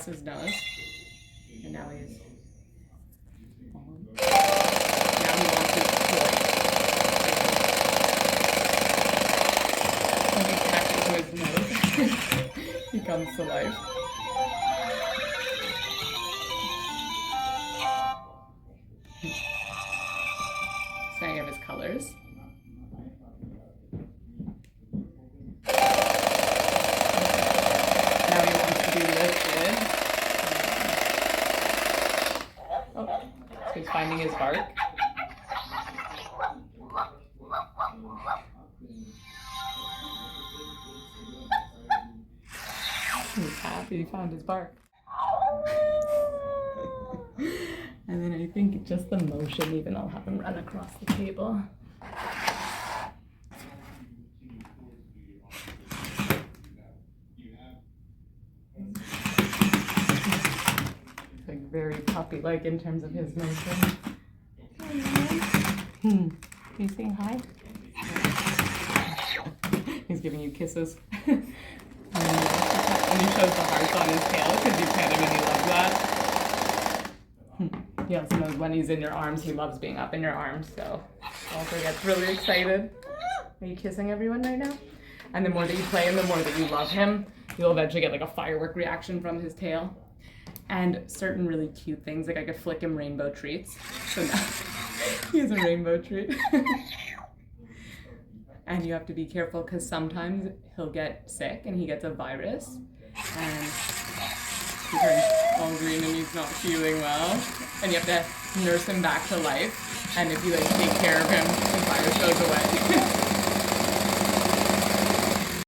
press his nose. And now he's on. Now he wants his toy. When he's connected to his nose, he comes to life. So I have his colors. Now he wants to be lifted. Oh, so he's finding his bark. He's happy he found his bark. And then I think just the motion, even I'll have him run across the table. It's like very puppy-like in terms of his motion. Are you saying hi? He's giving you kisses. And he shows the hearts on his tail because you pet him and he loves that. He also knows when he's in your arms, he loves being up in your arms, so also gets really excited. Are you kissing everyone right now? And the more that you play him, the more that you love him, you'll eventually get like a firework reaction from his tail. And certain really cute things, like I could flick him rainbow treats. So now he has a rainbow treat. And you have to be careful because sometimes he'll get sick and he gets a virus and he turns all green and he's not feeling well. And you have to nurse him back to life. And if you like take care of him, the virus goes away.